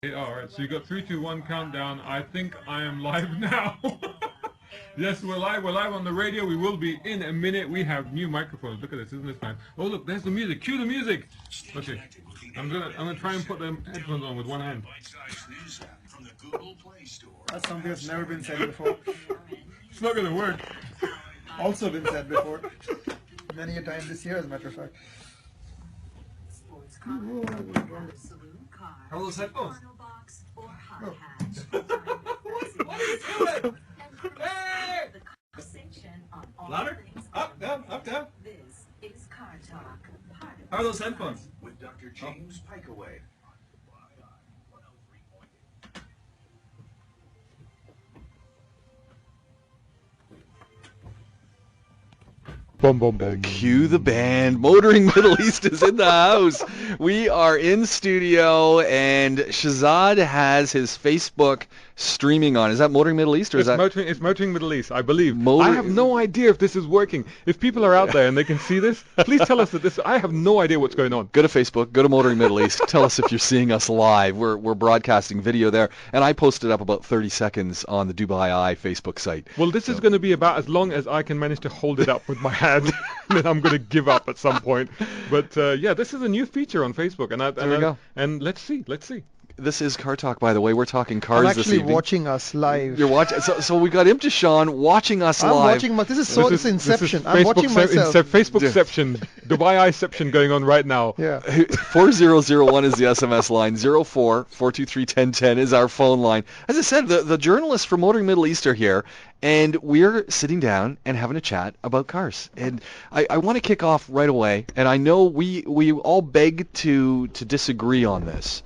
Hey, all right, so you got 3, 2, 1 countdown. I think I am live now. Yes, we're live. We're live on the radio. We will be in a minute. We have new microphones. Look at this, isn't this man? Oh, look, there's the music. Cue the music. Okay, I'm gonna try and put the headphones on with one hand. That's something that's never been said before. It's not gonna work. Also been said before. Many a time this year, as a matter of fact. How are those headphones? Oh. What are you doing? Hey! Louder? Up, down, up, down. How are those headphones? With Dr. James Pikeaway. Boom, boom, boom. Cue the band. Motoring Middle East is in the house. We are in studio, and Shahzad has his Facebook streaming on. Is that Motoring Middle East, or is that It's Motoring Middle East, I believe. Motor- I have no idea if this is working. If people are out there and they can see this, please tell us that this. I have no idea what's going on. Go to Facebook, go to Motoring Middle East. Tell us if you're seeing us live. We're broadcasting video there, and I posted up about 30 seconds on the Dubai Eye Facebook site. Well, this is going to be about as long as I can manage to hold it up with my hand. Then I'm going to give up at some point. But yeah, this is a new feature on Facebook, and let's see. This is Car Talk, by the way. We're talking cars I'm this actually evening. watching us live. You're watching. So we got Imtishan watching us I'm live. watching this is Inception. I'm watching Facebook myself. Facebookception, Dubai Eyeception going on right now. Yeah. 4001 is the SMS line. 04-423-1010 is our phone line. As I said, the journalists from Motoring Middle East are here, and we're sitting down and having a chat about cars. And I want to kick off right away, and I know we all beg to disagree on this.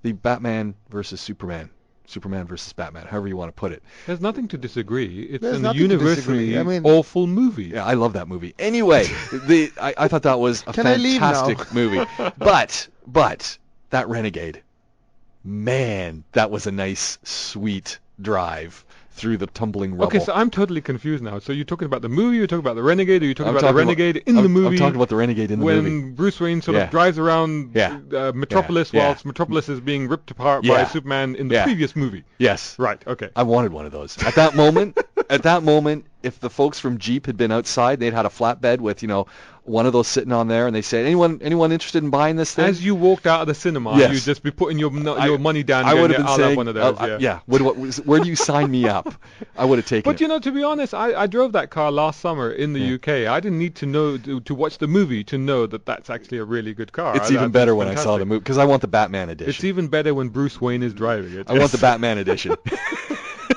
The Batman versus Superman. Superman versus Batman, however you want to put it. There's nothing to disagree. It's There's an nothing to universally disagree. I mean- awful movie. Yeah, I love that movie. Anyway, I thought that was a Can I leave now? fantastic movie. But that Renegade, man, that was a nice, sweet drive through the tumbling rubble. Okay, so I'm totally confused now. So you're talking about the movie, you're talking about the Renegade, or you're talking I'm about the talking Renegade about- in the I'm movie? talking about the Renegade in the when movie. Bruce Wayne sort Yeah. of drives around Yeah. Metropolis Yeah. whilst Metropolis is being ripped apart Yeah. by Superman in the Yeah. previous movie. Yes. Right, okay. I wanted one of those. At that moment, if the folks from Jeep had been outside, they'd had a flatbed with, one of those sitting on there, and they said, anyone interested in buying this thing? As you walked out of the cinema, Yes. you'd just be putting your money down. I and would going, have been "I'll saying, have one of those." yeah. Where do you sign me up? I would have taken But it. to be honest, I drove that car last summer in the UK. I didn't need to know to watch the movie to know that that's actually a really good car. It's I even think better it's when I saw the fantastic. movie, because I want the Batman edition. It's even better when Bruce Wayne is driving it. I want the Batman edition.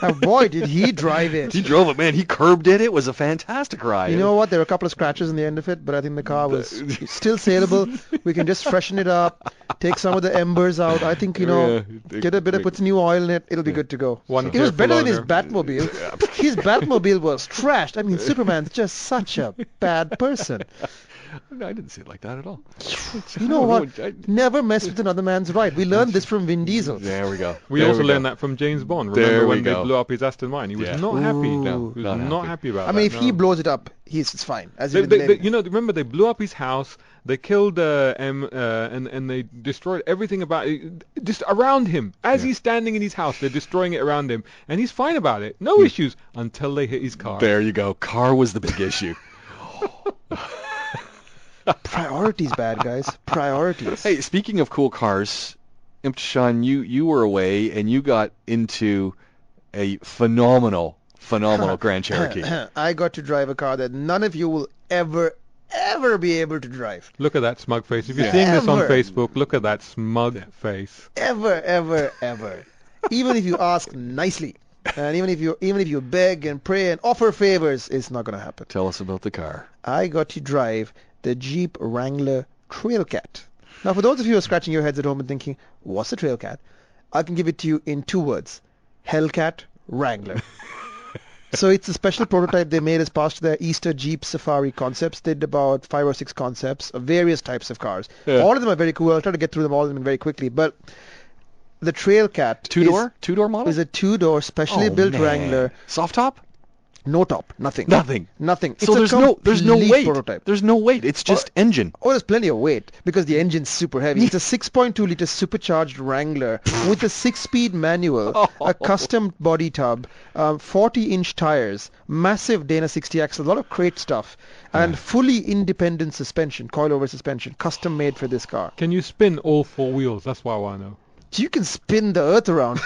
And boy, did he drive it. He drove it, man. He curbed it. It was a fantastic ride. You know what? There were a couple of scratches in the end of it, but I think the car was still saleable. We can just freshen it up, take some of the embers out. I think, put some new oil in it. It'll be good to go. One It was careful better than his owner. Batmobile. His Batmobile was trashed. I mean, Superman's just such a bad person. I didn't see it like that at all. You know what? I- Never mess with another man's ride. We learned this from Vin Diesel. There we go. We There also go. learned that from James Bond. There Remember we when they go. blew up his Aston Martin? He was Yeah. not happy. Ooh. He was Not not happy. happy about I that. mean, if he no. blows it up, it's fine. As They, you remember they blew up his house. They killed and they destroyed everything about just around him. As he's standing in his house, they're destroying it around him, and he's fine about it. No issues until they hit his car. There you go. Car was the big issue. Priorities, bad guys. Priorities. Hey, speaking of cool cars, Imtishan, you were away and you got into a phenomenal Grand Cherokee. I got to drive a car that none of you will ever be able to drive. Look at that smug face. If you're Yeah. seeing this on Ever. Facebook, look at that smug face. Ever. Even if you ask nicely, and even if you beg and pray and offer favors, it's not going to happen. Tell us about the car. I got to drive the Jeep Wrangler Trailcat. Now, for those of you who are scratching your heads at home and thinking, what's a Trailcat? I can give it to you in 2 words. Hellcat Wrangler. So it's a special prototype they made as part of their Easter Jeep Safari concepts. They did about 5 or 6 concepts of various types of cars. Yeah. All of them are very cool. I'll try to get through them all of them very quickly. But the Trailcat Two-door model? is a 2-door specially Oh, built man. Wrangler. Soft top? No top, nothing. Nothing. Nothing. So It's a there's no complete weight. prototype. There's no weight. It's just engine. Oh, there's plenty of weight because the engine's super heavy. It's a 6.2 liter supercharged Wrangler with a 6-speed manual, a custom body tub, 40-inch tires, massive Dana 60 axle, a lot of crate stuff, and fully independent suspension, coilover suspension, custom made for this car. Can you spin all four wheels? That's what I want to know. You can spin the earth around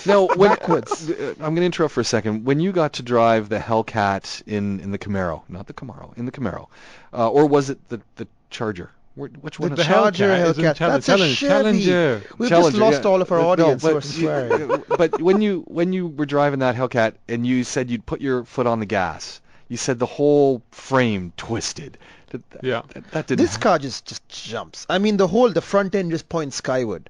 Now, backwards. I'm going to interrupt for a second. When you got to drive the Hellcat in the Camaro, not the Camaro, in the Camaro, or was it the Charger? Which one? The is it? Charger Hellcat isn't Hellcat. That's a Chevy. Challenger. We've Challenger, just lost yeah. all of our No, audience. but We're swearing. but when you were driving that Hellcat and you said you'd put your foot on the gas, you said the whole frame twisted. Yeah. That didn't. This car just jumps. I mean, the front end just points skyward.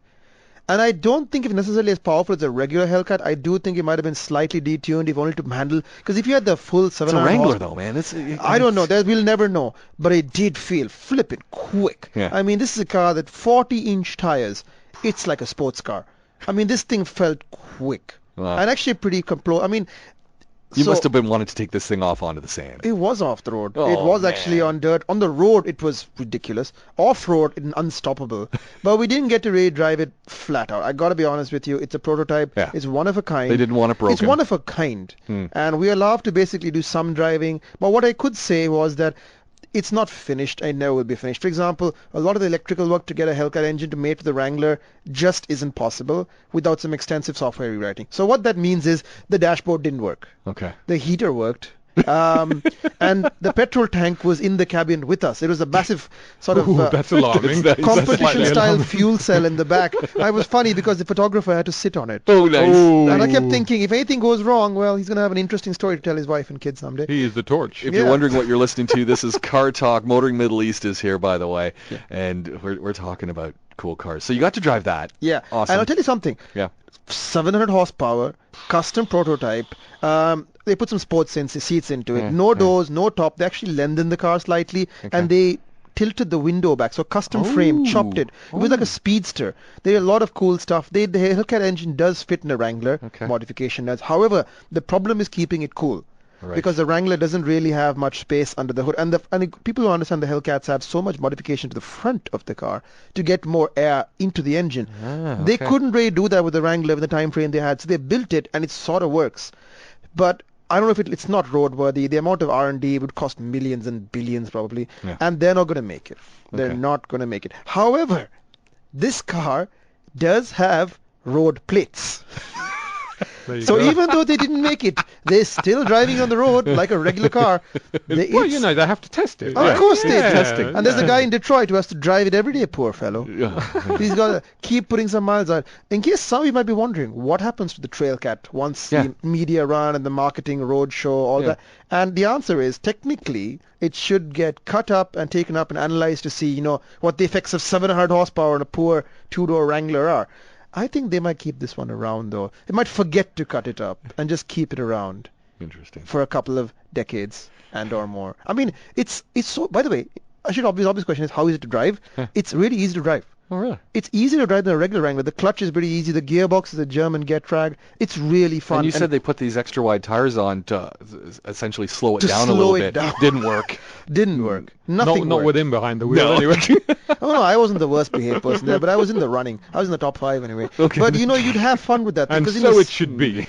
And I don't think it's necessarily as powerful as a regular Hellcat. I do think it might have been slightly detuned if only to handle. Because if you had the full It's a 700 Wrangler horse, though, man. I don't know. We'll never know. But it did feel flippin' quick. Yeah. I mean, this is a car that 40-inch tires. It's like a sports car. I mean, this thing felt quick. Wow. And actually pretty I mean, You so must have been wanting to take this thing off onto the sand. it was off the road. Oh, It was actually man. on dirt. On the road, it was ridiculous. Off-road, unstoppable. But we didn't get to really drive it flat out. I got to be honest with you. It's a prototype. Yeah. It's one of a kind. They didn't want it broken. It's one of a kind. Hmm. And we are allowed to basically do some driving. But what I could say was that it's not finished. I never will be finished. For example, a lot of the electrical work to get a Hellcat engine to mate with the Wrangler just isn't possible without some extensive software rewriting. So what that means is the dashboard didn't work. Okay. The heater worked. And the petrol tank was in the cabin with us. It was a massive sort of Ooh, that's alarming. That's slightly competition-style alarming. fuel cell in the back. It was funny because the photographer had to sit on it. Oh, nice. And I kept thinking, if anything goes wrong, well, he's going to have an interesting story to tell his wife and kids someday. He is the torch. If Yeah. you're wondering what you're listening to, this is Car Talk. Motoring Middle East is here, by the way, and we're talking about cool cars. So you got to drive that. Yeah. Awesome. And I'll tell you something. Yeah. 700 horsepower, custom prototype. They put some sports seats into it. Yeah, No yeah. doors, no top. They actually lengthened the car slightly, and they tilted the window back. So custom frame, chopped it. It was like a speedster. There are a lot of cool stuff. The Hellcat engine does fit in a Wrangler. Okay. Modification does. However, the problem is keeping it cool. Right. Because the Wrangler doesn't really have much space under the hood, and the people who understand the Hellcats have so much modification to the front of the car to get more air into the engine. They okay. couldn't really do that with the Wrangler with the time frame they had, so they built it, and it sort of works. But I don't know if it's not roadworthy. The amount of R&D would cost millions and billions probably, Yeah. and they're not going to make it. They're Okay. not going to make it. However, this car does have road plates. There you So go. even though they didn't make it, they're still driving on the road like a regular car. Well, It's- they have to test it. Of right? course they Yeah, testing. And there's a yeah. guy in Detroit who has to drive it every day, poor fellow. Yeah. He's got to keep putting some miles out. In case some of you might be wondering, what happens to the Trailcat once Yeah. the media run and the marketing road show, all Yeah. that? And the answer is, technically, it should get cut up and taken up and analyzed to see, what the effects of 700 horsepower on a poor two-door Wrangler are. I think they might keep this one around, though. They might forget to cut it up and just keep it around Interesting. for a couple of decades and or more. I mean, it's so. By the way, obvious question is, how is it to drive? It's really easy to drive. Oh, really? It's easier to drive than a regular Wrangler. The clutch is pretty easy. The gearbox is a German Getrag. It's really fun. And you said they put these extra wide tires on to essentially slow it To down a slow little it bit. down. Didn't work. didn't work. Nothing Not worked. with him behind the wheel No. anyway. Oh no, I wasn't the worst behaved person there, but I was in the running. I was in the top 5 anyway. Okay. But you'd have fun with that And because so it should be.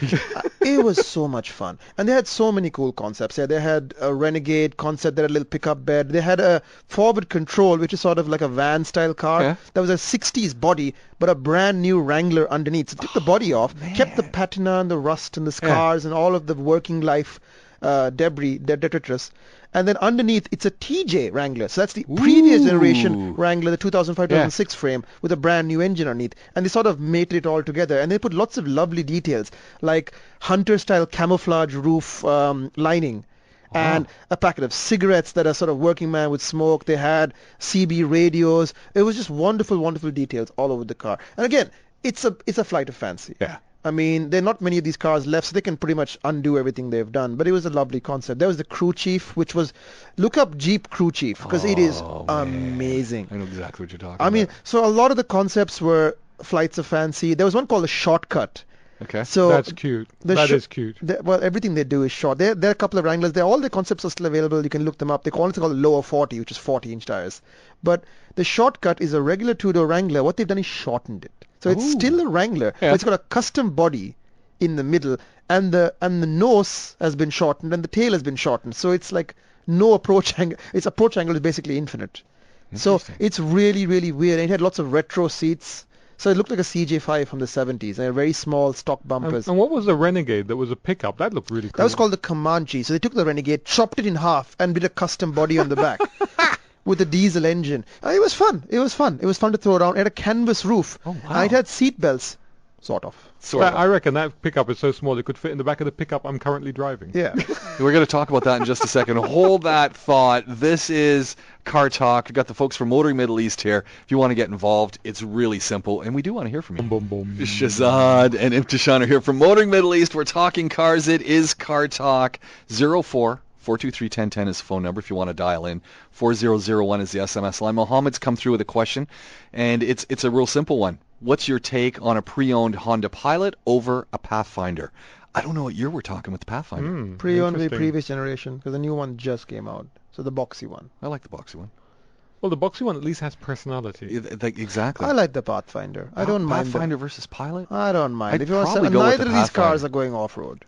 it was so much fun. And they had so many cool concepts. Yeah, they had a Renegade concept that had a little pickup bed. They had a forward control, which is sort of like a van style car. Yeah. That was a 60s body, but a brand new Wrangler underneath. So took the body off, kept the patina and the rust and the scars and all of the working life debris, detritus. And then underneath, it's a TJ Wrangler. So that's the previous generation Wrangler, the 2005-2006 frame, with a brand new engine underneath. And they sort of mated it all together. And they put lots of lovely details, like Hunter-style camouflage roof lining. And a packet of cigarettes that a sort of working man would smoke. They had CB radios. It was just wonderful, wonderful details all over the car. And again, it's a flight of fancy. Yeah. I mean, there are not many of these cars left, so they can pretty much undo everything they've done. But it was a lovely concept. There was the Crew Chief, which was, look up Jeep Crew Chief, because it is Oh, man. amazing. I know exactly what you're talking I mean, about. so a lot of the concepts were flights of fancy. There was one called the Shortcut. Okay. So That's cute. the That sho- is cute. well, everything they do is short. There are a couple of Wranglers. All the concepts are still available. You can look them up. They call it called lower 40, which is 40-inch tires. But the shortcut is a regular two-door Wrangler. What they've done is shortened it. So it's Ooh. still a Wrangler, Yeah. but it's got a custom body in the middle, and the nose has been shortened, and the tail has been shortened. So it's like no approach angle. Its approach angle is basically infinite. So Interesting. it's really, really weird. And it had lots of retro seats. So it looked like a CJ5 from the 70s, and very small stock bumpers. And what was the Renegade that was a pickup? That looked really cool. That was called the Comanche. So they took the Renegade, chopped it in half, and did a custom body on the back with a diesel engine. It was fun. It was fun. It was fun to throw around. It had a canvas roof. Oh, wow. And it had seat belts, sort of. Sort of. I reckon that pickup is so small it could fit in the back of the pickup I'm currently driving. Yeah. We're going to talk about that in just a second. Hold that thought. This is Car Talk. We've got the folks from Motoring Middle East here. If you want to get involved, it's really simple, and we do want to hear from you. Boom, boom, boom. Shazad and Imtishan are here from Motoring Middle East. We're talking cars. It is Car Talk. 04-423-1010 is the phone number if you want to dial in. 4001 is the SMS line. Mohammed's come through with a question, and it's a real simple one. What's your take on a pre-owned Honda Pilot over a Pathfinder? I don't know what year we're talking with the Pathfinder. Pre-owned the Interesting. previous generation, because the new one just came out. So the boxy one. I like the boxy one. Well, the boxy one at least has personality. Exactly. I like the Pathfinder. I don't mind the Pathfinder versus Pilot? I don't mind. I'd If you want to probably say, go with neither the of these cars Pathfinder. are going off-road.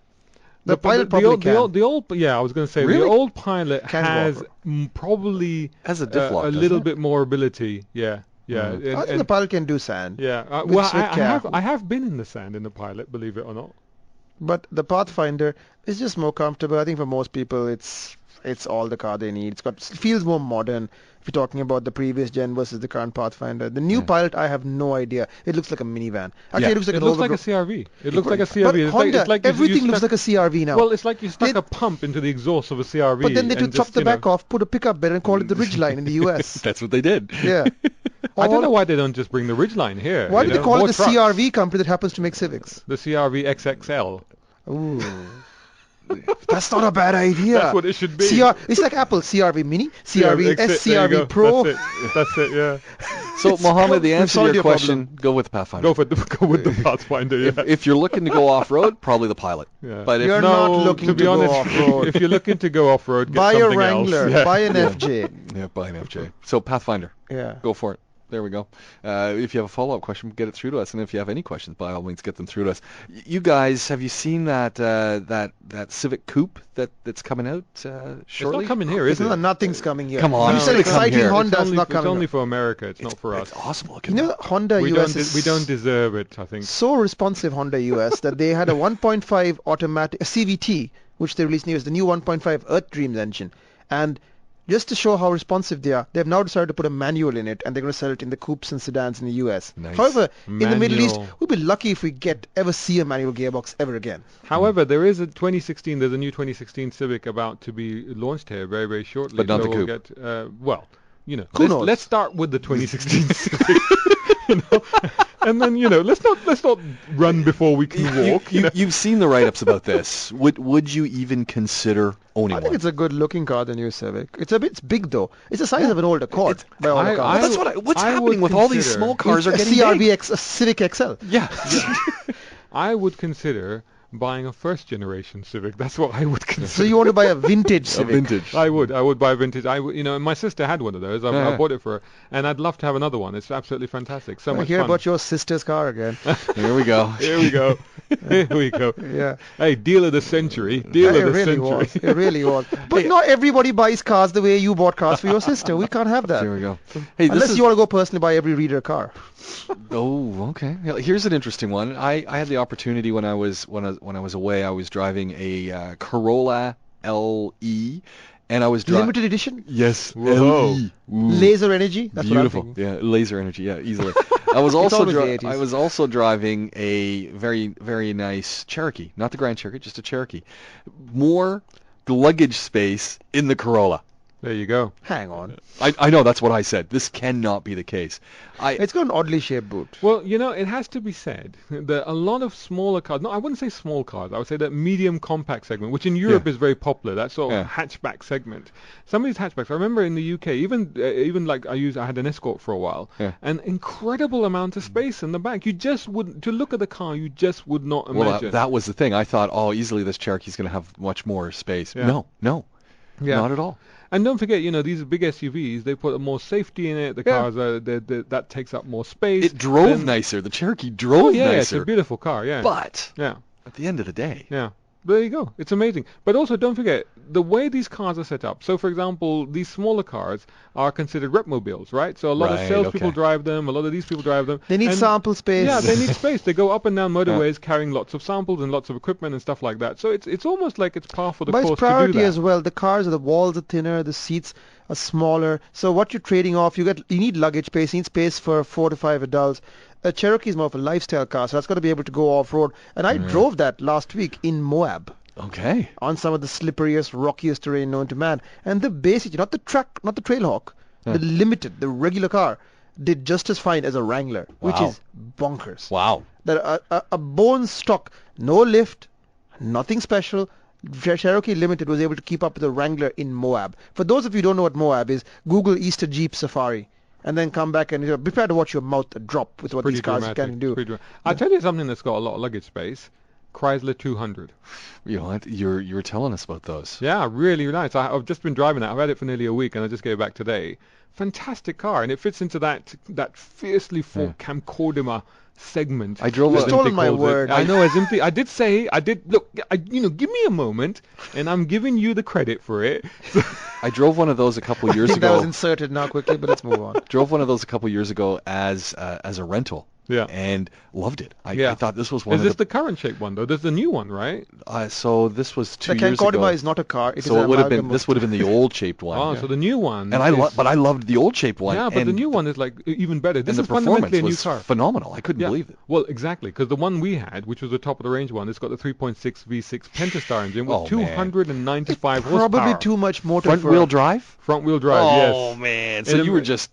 The But Pilot probably old, can. the old, yeah, I was going to say Really? the old Pilot Can go has off-road. probably Has a diff lock, a doesn't little it? bit more ability. Yeah, yeah. Mm. And- I think and- the Pilot can do sand. yeah. with Well, slick cap. I have been in the sand in the Pilot, believe it or not. But the Pathfinder is just more comfortable. I think for most people, it's all the car they need. It feels more modern. If you're talking about the previous gen versus the current Pathfinder, the new Yeah. Pilot, I have no idea. It looks like a minivan. Actually, Yeah. it looks like It an looks like a overgrown- CRV. It looks like a But CRV. It's Honda, it's like you everything looks stuck- like a CRV now. Well, it's like you stuck They- a pump into the exhaust of a CRV. but then they and took chop just, the you know- back off, put a pickup bed, and call it the Ridgeline in the US. That's what they did. Yeah. I don't All- know why they don't just bring the Ridgeline here. Why you do they know? call More it the trucks. CRV company that happens to make Civics? The CRV XXL. Ooh. That's not a bad idea. That's what it should be. It's like Apple CRV Mini, CRV Exit, S, there you CRV go. Pro. That's it. Yeah. So, Mohammed, the We've answer to solved your your question, go with the Pathfinder. Go with the Pathfinder. Yeah. If you're looking to go off-road, probably the Pilot. Yeah. But if You're no, not looking to be to go honest, off-road. if you're looking to go off road, get Buy a something Wrangler, else. Yeah. buy an Yeah. FJ. Yeah, buy an FJ. So Pathfinder, Yeah. go for it. There we go. If you have a follow-up question, get it through to us. And if you have any questions, by all means, get them through to us. You guys, have you seen that Civic Coupe that's coming out It's shortly? not coming here, is Isn't it? that nothing's coming here? Come on, You it's said gonna come exciting here. Honda, it's not It's coming. only up. for America. It's not for us. It's awesome looking. You know, Honda We US don't. is We don't deserve it. I think. so responsive, Honda US, that they had a 1.5 automatic a CVT, which they released new as the new 1.5 Earth Dreams engine, and just to show how responsive they are, they've now decided to put a manual in it, and they're going to sell it in the coupes and sedans in the US. Nice. However, in the Middle East, Manual. we'll be lucky if we ever see a manual gearbox ever again. However, there is a 2016. There's a new 2016 Civic about to be launched here very, very shortly. But not so the we'll coupe. get, well, you know, Who knows? let's start with the 2016 Civic. You know, and then let's not run before we can walk. You know? You've seen the write-ups about this. Would you even consider owning I think one? it's a good-looking car, the new Civic. It's big though. It's the size of an old Accord. It's- by all I- accounts. That's what's I happening would with all these consider- small cars are a getting CRV big. a Civic XL. Yeah. I would consider buying a first generation Civic. That's what I would consider. So you want to buy a vintage Civic? vintage. I would buy a vintage. My sister had one of those. I Yeah. bought it for her, and I'd love to have another one. It's absolutely fantastic. So I much hear fun. about your sister's car again. Here we go. Here we go. Here we go. Yeah. Hey, deal of the century. Deal it of the really century. was. It really was. But not everybody buys cars the way you bought cars for your sister. We can't have that. Here we go. Hey, this Unless is you want to go personally buy every reader a car. Oh, okay. Yeah, here's an interesting one. I had the opportunity when I was away. I was driving a Corolla LE, and I was driving. Limited edition? Yes, Whoa. LE. Ooh, Laser energy? That's beautiful. what I'm thinking. Yeah, laser energy. Yeah, easily. I was also always the 80s. I was also driving a very nice Cherokee, not the Grand Cherokee, just a Cherokee. More luggage space in the Corolla. There you go. Hang on. I know that's what I said. This cannot be the case. It's got an oddly shaped boot. Well, it has to be said that a lot of smaller cars, no, I wouldn't say small cars, I would say that medium compact segment, which in Europe is very popular, that sort of hatchback segment. Some of these hatchbacks, I remember in the UK, even like I had an Escort for a while, an incredible amount of space in the back. You just wouldn't, to look at the car, you just would not imagine. Well, that was the thing. I thought, easily this Cherokee's going to have much more space. Yeah. No, not at all. And don't forget, these big SUVs, they put more safety in it. The cars, that takes up more space. It drove nicer. The Cherokee drove nicer. It's a beautiful car, But at the end of the day. Yeah. There you go. It's amazing. But also, don't forget, the way these cars are set up. So, for example, these smaller cars are considered repmobiles, right? So a lot of salespeople drive them. A lot of these people drive them. They need sample space. Yeah, they need space. They go up and down motorways carrying lots of samples and lots of equipment and stuff like that. So it's almost like it's par for the course to do that. But it's priority as well. The cars, the walls are thinner, the seats are smaller. So what you're trading off, you need luggage space. You need space for 4 to 5 adults. A Cherokee is more of a lifestyle car, so that's got to be able to go off-road. And I drove that last week in Moab. Okay. On some of the slipperiest, rockiest terrain known to man. And the basic, not the Trailhawk, the limited, the regular car, did just as fine as a Wrangler, which is bonkers. Wow. That a bone stock, no lift, nothing special. Cherokee Limited was able to keep up with the Wrangler in Moab. For those of you who don't know what Moab is, Google Easter Jeep Safari. And then come back and be prepared to watch your mouth drop with what these cars can do. I'll tell you something that's got a lot of luggage space. Chrysler 200. You know what? You're telling us about those. Yeah, really nice. I've just been driving that. I've had it for nearly a week, and I just gave it back today. Fantastic car, and it fits into that fiercely full Camcorder segment. I drove. You stole my word. I know, as empty. I did say. Look. Give me a moment, and I'm giving you the credit for it. I drove one of those a couple years ago. That was inserted now quickly, but let's move on. Drove one of those a couple years ago as a rental. Yeah. And loved it. I thought this was one of the... Is this the current shape one, though? There's the new one, right? So this was 2 years ago. The Camcorder is not a car. So it would have been... This would have been the old-shaped one. Oh, so the new one... And I loved the old-shaped one. Yeah, but the new one is, like, even better. This is fundamentally a new was car. phenomenal. I couldn't believe it. Well, exactly, because the one we had, which was the top-of-the-range one, it's got the 3.6 V6 Pentastar engine with 295 horsepower. Probably too much motor Front-wheel drive? Front-wheel drive, yes. Oh, man. So you were just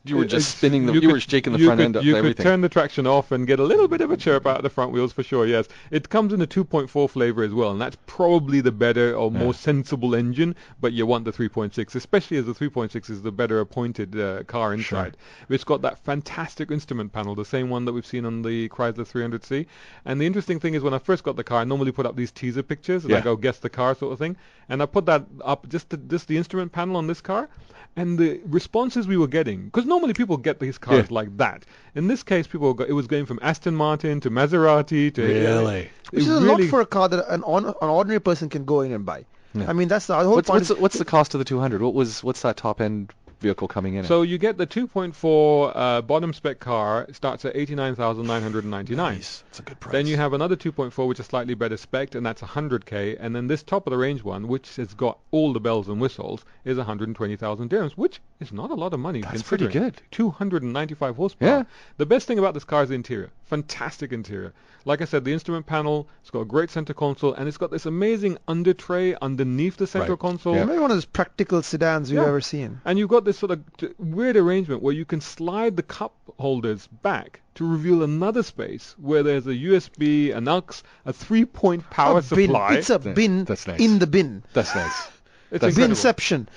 spinning them. You were shaking the front end up and everything. You could turn the traction off and get a little bit of a chirp out of the front wheels for sure, yes. It comes in a 2.4 flavor as well, and that's probably the better or more sensible engine, but you want the 3.6, especially as the 3.6 is the better appointed car inside. Sure. It's got that fantastic instrument panel, the same one that we've seen on the Chrysler 300C. And the interesting thing is when I first got the car, I normally put up these teaser pictures, and I go guess the car sort of thing, and I put that up, just the instrument panel on this car, and the responses we were getting, because normally people get these cars like that. In this case, it was going from Aston Martin to Maserati to... Really? Which is a lot for a car that an ordinary person can go in and buy. Yeah. I mean, that's the whole point. What's the cost of the 200? What's that top-end vehicle coming in at? So you get the 2.4 bottom spec car. It starts at 89,999. Nice. That's a good price. Then you have another 2.4 which is slightly better spec, and that's 100k. And then this top of the range one, which has got all the bells and whistles, is 120,000 dirhams, which is not a lot of money. That's pretty good. 295 horsepower. Yeah. The best thing about this car is the interior. Fantastic interior. Like I said, the instrument panel, it's got a great center console, and it's got this amazing under tray underneath the central console. Maybe one of those practical sedans you've ever seen. And you've got this sort of weird arrangement where you can slide the cup holders back to reveal another space where there's a USB, an aux, a 3-point power supply. It's a bin in the bin. That's nice. It's binception.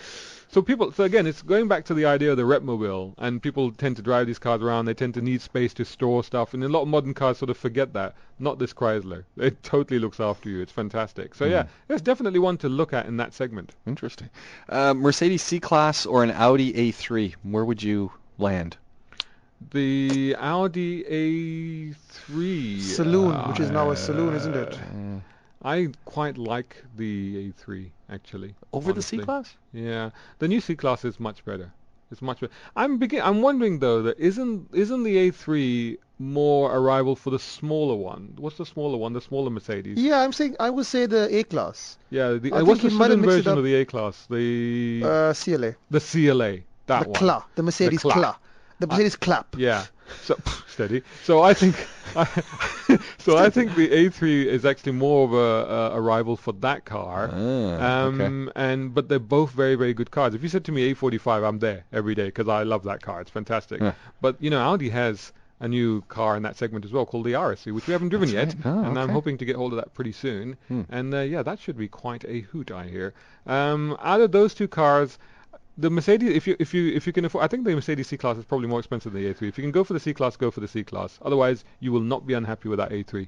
So again, it's going back to the idea of the repmobile, and people tend to drive these cars around. They tend to need space to store stuff, and a lot of modern cars sort of forget that. Not this Chrysler. It totally looks after you. It's fantastic. So yeah, there's definitely one to look at in that segment. Interesting. Mercedes C-Class or an Audi A3? Where would you land? The Audi A3 Saloon, which is now a saloon, isn't it? I quite like the A3 actually. Over honestly. The C-Class? Yeah, the new C-Class is much better. It's much better. I'm wondering though that isn't the A3 more a rival for the smaller one? What's the smaller one? The smaller Mercedes? Yeah, I would say the A-Class. Yeah, what's the saloon version of the A-Class? The CLA. The CLA. That one. The Mercedes CLA. The Mercedes clap. Yeah. So steady. So I think, I think the A3 is actually more of a rival for that car. Okay. But they're both very, very good cars. If you said to me A45, I'm there every day because I love that car. It's fantastic. Yeah. But Audi has a new car in that segment as well called the RSC, which we haven't driven yet, right. Oh, and I'm okay. hoping to get hold of that pretty soon. And that should be quite a hoot, I hear. Out of those two cars, the Mercedes, if you can afford, I think the Mercedes C-Class is probably more expensive than the A3. If you can go for the C-Class, go for the C-Class. Otherwise, you will not be unhappy with that A3.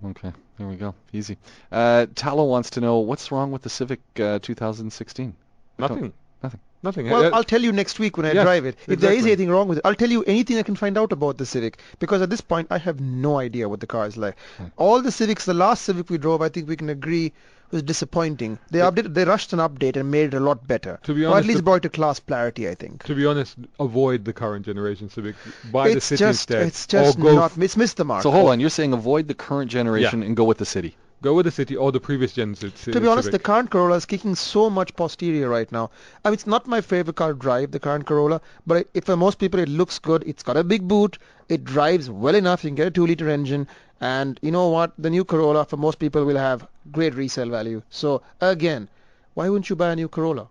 Okay, there we go. Easy. Tallow wants to know what's wrong with the Civic 2016. Nothing. Nothing. Nothing. Well, I'll tell you next week when I Yes, drive it. If there is exactly. anything wrong with it, I'll tell you anything I can find out about the Civic. Because at this point, I have no idea what the car is like. All the Civics, the last Civic we drove, I think we can agree was disappointing. They rushed an update and made it a lot better. To be or at honest, least brought it to class clarity, I think. To be honest, avoid the current generation Civic. Buy the It's City just, instead. it's just or go not, it's missed the mark. So hold on, you're saying avoid the current generation and go with the City. Go with the City or the previous gen Civic. To be honest, the current Corolla is kicking so much posterior right now. I mean, it's not my favorite car to drive, the current Corolla, but for most people it looks good. It's got a big boot. It drives well enough. You can get a 2-liter engine. And you know what? The new Corolla, for most people, will have great resale value. So, again, why wouldn't you buy a new Corolla?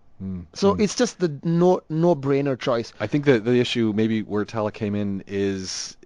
So it's just the no-brainer choice. I think that the issue maybe where Tala came in is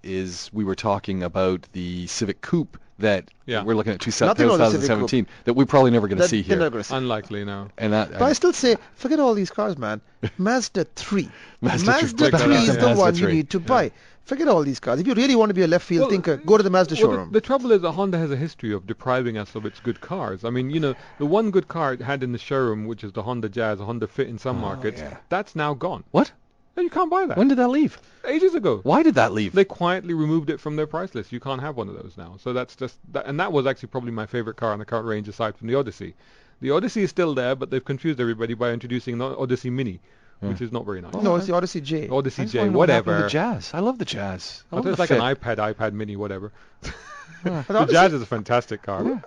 we were talking about the Civic Coupe that we're looking at Nothing wrong with the Civic 2017 that we're probably never going to see They're here. not gonna see. Unlikely now. And that, But I still say, forget all these cars, man. Mazda 3. Mazda 3. Mazda Click that 3 out, is yeah. the Mazda one you 3. need to buy. Forget all these cars. If you really want to be a left field thinker, go to the Mazda showroom. The trouble is that Honda has a history of depriving us of its good cars. I mean, the one good car it had in the showroom, which is the Honda Jazz, the Honda Fit in some markets, that's now gone. What? No, you can't buy that. When did that leave? Ages ago. Why did that leave? They quietly removed it from their price list. You can't have one of those now. So that's just that, and that was actually probably my favorite car in the current range aside from the Odyssey. The Odyssey is still there, but they've confused everybody by introducing the Odyssey Mini, which is not very nice. No, it's the Odyssey J. Odyssey I just J, wanna know what happened to whatever. the Jazz. I love the Jazz. I love It's the like Fit. an iPad Mini, whatever. The The Odyssey- Jazz is a fantastic car.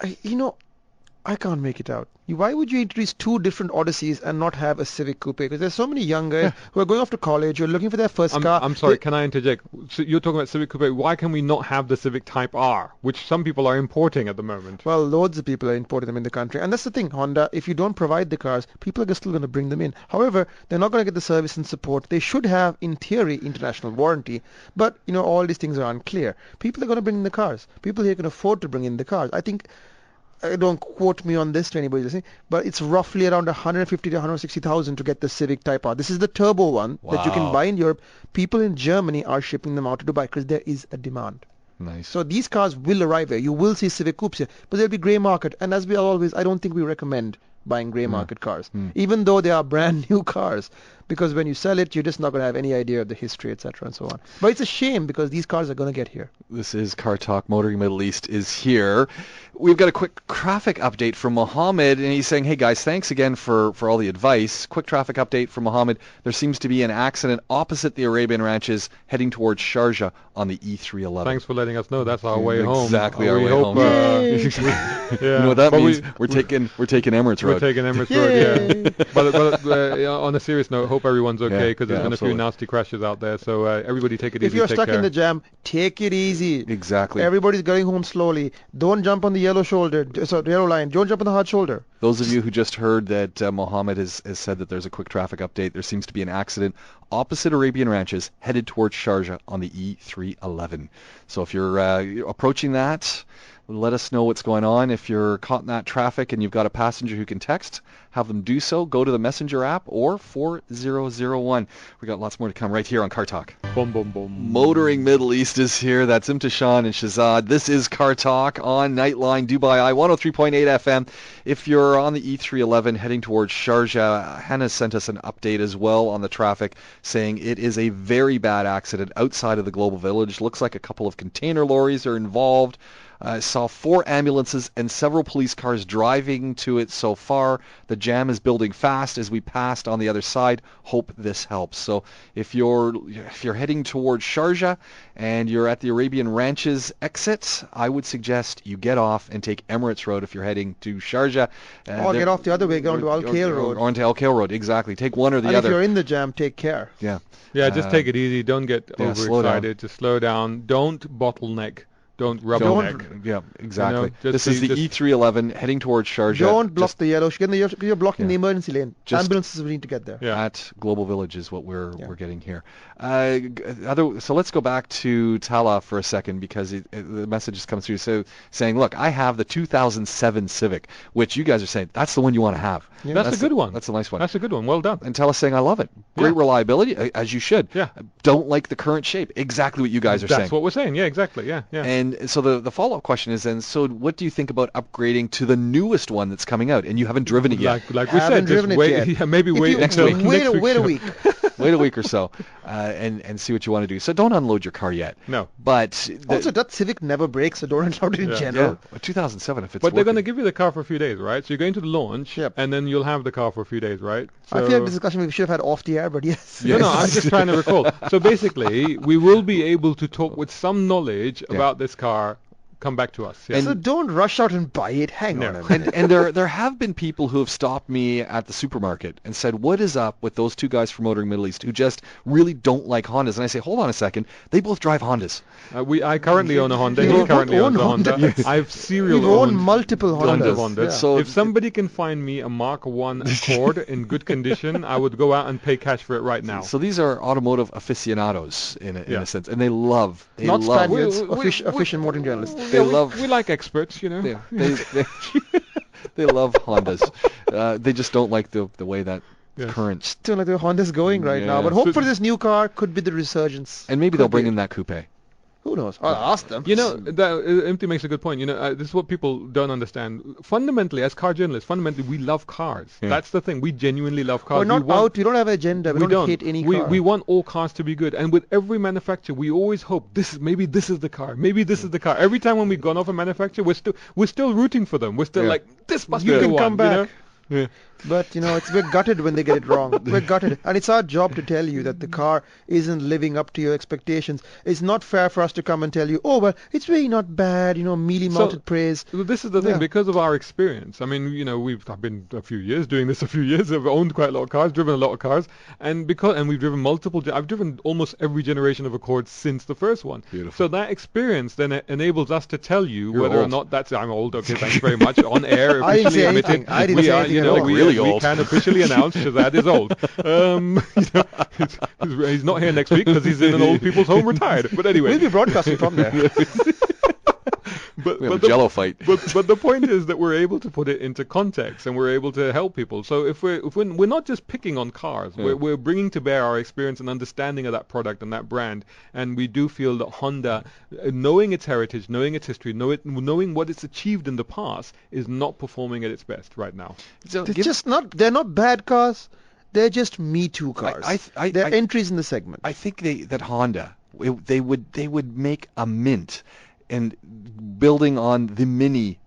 I can't make it out. Why would you introduce two different Odysseys and not have a Civic Coupe? Because there's so many young guys who are going off to college, who are looking for their first car. I'm sorry, can I interject? So you're talking about Civic Coupe. Why can we not have the Civic Type R, which some people are importing at the moment? Well, loads of people are importing them in the country. And that's the thing, Honda, if you don't provide the cars, people are still going to bring them in. However, they're not going to get the service and support. They should have, in theory, international warranty. But, all these things are unclear. People are going to bring in the cars. People here can afford to bring in the cars. I think, don't quote me on this to anybody listening, but it's roughly around 150 to 160,000 to get the Civic Type R. This is the turbo one that you can Wow. buy in Europe. People in Germany are shipping them out to Dubai because there is a demand. Nice. So these cars will arrive here. You will see Civic Coupes here, but there'll be grey market. And as we always, I don't think we recommend buying grey market cars, even though they are brand new cars, because when you sell it, you're just not going to have any idea of the history, etc., and so on. But it's a shame because these cars are going to get here. This is Car Talk. Motoring Middle East is here. We've got a quick traffic update from Mohammed, and he's saying, hey guys, thanks again for all the advice. Quick traffic update from Mohammed. There seems to be an accident opposite the Arabian Ranches heading towards Sharjah on the E311. Thanks for letting us know. That's our way home. Exactly our We way hope, home. Yay. yeah. You know what that But means? We're taking Emirates We're Road. taking Emirates Road, yeah. But on a serious note, hope everyone's okay Yeah, because there's yeah, been a few absolutely. nasty crashes out there. So everybody take it easy. If you're take stuck care. in the jam, take it easy. Exactly. Everybody's going home slowly. Don't jump on the yellow yellow line. Don't jump on the hard shoulder. Those of you who just heard that Mohammed has said that there's a quick traffic update, there seems to be an accident opposite Arabian Ranches headed towards Sharjah on the E311. So if you're approaching that, let us know what's going on. If you're caught in that traffic and you've got a passenger who can text, have them do so. Go to the Messenger app or 4001. We got lots more to come right here on Car Talk. Boom, boom, boom. Motoring Middle East is here. That's Imtishan and Shazad. This is Car Talk on Nightline Dubai Eye 103.8 FM. If you're on the E311 heading towards Sharjah, Hannah sent us an update as well on the traffic saying it is a very bad accident outside of the Global Village. Looks like a couple of container lorries are involved. Saw 4 ambulances and several police cars driving to it so far. The jam is building fast as we passed on the other side. Hope this helps. So if you're heading towards Sharjah and you're at the Arabian Ranches exit, I would suggest you get off and take Emirates Road if you're heading to Sharjah. Or get off the other way, go onto Al Khail Road. Or onto Al Khail Road, exactly. Take one or the And other. if you're in the jam, take care. Yeah. Yeah, just take it easy. Don't get slow down. overexcited. Just slow down. Don't bottleneck. Don't rubberneck. Yeah, exactly. You know, this is the E311 heading towards Sharjah. Don't block the yellow. You're blocking the emergency lane. Just- Ambulances will need to get there. Yeah. At Global Village is what we're getting here. So let's go back to Tala for a second because the message has come through saying, look, I have the 2007 Civic, which you guys are saying that's the one you want to have. Yeah. That's a good one. That's a nice one. That's a good one. Well done. And Tala's saying, I love it. Great reliability, as you should. Yeah. Don't like the current shape. Exactly what you guys are saying. That's what we're saying. Yeah, exactly. Yeah, yeah. And so the follow-up question is then, so what do you think about upgrading to the newest one that's coming out? And you haven't driven it yet. Like we Haven't said, just driven it wait. yet. Yeah, maybe If wait you until week. next week's Wait a show. week. Wait a week or so and see what you want to do. So don't unload your car yet. No. But Also, that Civic never breaks, so don't unload it in Yeah. general. 2007 if it's But they're going to working. give you the car for a few days, right? So you're going to the launch, Yep. and then you'll have the car for a few days, right? I So feel like this discussion we should have had off the air, but yes. No, I'm just trying to recall. So basically, we will be able to talk with some knowledge about this car. Come back to us. Yeah. So don't rush out and buy it. Hang on a minute. And there have been people who have stopped me at the supermarket and said, what is up with those two guys from Motoring Middle East who just really don't like Hondas? And I say, hold on a second. They both drive Hondas. I currently own a Honda. You He both currently own owns a Honda. Hondas. I've serial We've owned owned multiple tons of Hondas. Hondas. Yeah. So if somebody can find me a Mark 1 Accord in good condition, I would go out and pay cash for it right now. So these are automotive aficionados in Yeah. a sense, and they love Not Spaniards, We- efficient motoring journalists. They love. We like experts, you know. Yeah, they love Hondas. They just don't like the way that Yes. current. Still like the Honda's going right now, Yeah. but hopefully this new car could be the resurgence. And maybe Could they'll bring be. in that coupe. Who knows? I'll ask them. You know, that Empty makes a good point. You know, this is what people don't understand. Fundamentally, as car journalists, fundamentally, we love cars. Yeah. That's the thing. We genuinely love cars. We're not out. We don't have an agenda. We don't hate any car. We want all cars to be good. And with every manufacturer, we always hope maybe this is the car. Maybe this is the car. Every time when we've gone off a manufacturer, we're still rooting for them. We're still like, this must You be the can one. come back. You know? But, we're gutted when they get it wrong. We're gutted. And it's our job to tell you that the car isn't living up to your expectations. It's not fair for us to come and tell you, oh, well, it's really not bad, mealy-mounted praise. Well, this is the thing, Yeah. because of our experience. I mean, I've been a few years doing this. I've owned quite a lot of cars, driven a lot of cars, and we've driven multiple. I've driven almost every generation of Accord since the first one. Beautiful. So that experience then enables us to tell you You're whether or old. not that's. I'm old. Okay, thank you very much. On air, I didn't officially say admitted. anything. I didn't we say are, anything you at know, all. we, Really we old. can officially announce Shazad is old. He's not here next week because he's in an old people's home retired. But anyway, We'll be broadcasting from there. but We have a the- Jello fight. but the point is that we're able to put it into context and we're able to help people. So if we're not just picking on cars, we're bringing to bear our experience and understanding of that product and that brand. And we do feel that Honda, knowing its heritage, knowing its history, knowing what it's achieved in the past, is not performing at its best right now. So They're not bad cars. They're just Me Too cars. They're I- entries in the segment. I think that Honda they would make a mint and building on the Mini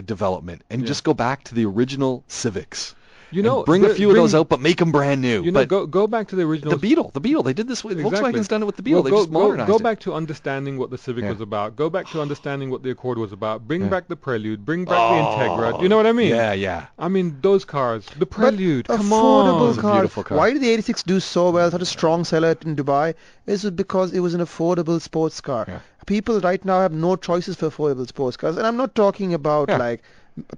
development and Yeah. just go back to the original Civics. You know, And bring a few of those out, but make them brand new. You know, but go back to the original. the Beetle, they did this with Exactly. Volkswagen's done it with the Beetle. Well, They just modernized go it. back to understanding what the Civic Yeah. was about. Go back to understanding what the Accord was about. Bring Yeah. back the Prelude. Bring back the Integra. You know what I mean? Yeah. I mean, those cars. The But Prelude. Come affordable on. It's a car. beautiful car. Why did the 86 do so well, such a strong seller in Dubai? Is it because it was an affordable sports car? Yeah. People right now have no choices for affordable sports cars. And I'm not talking about Yeah. like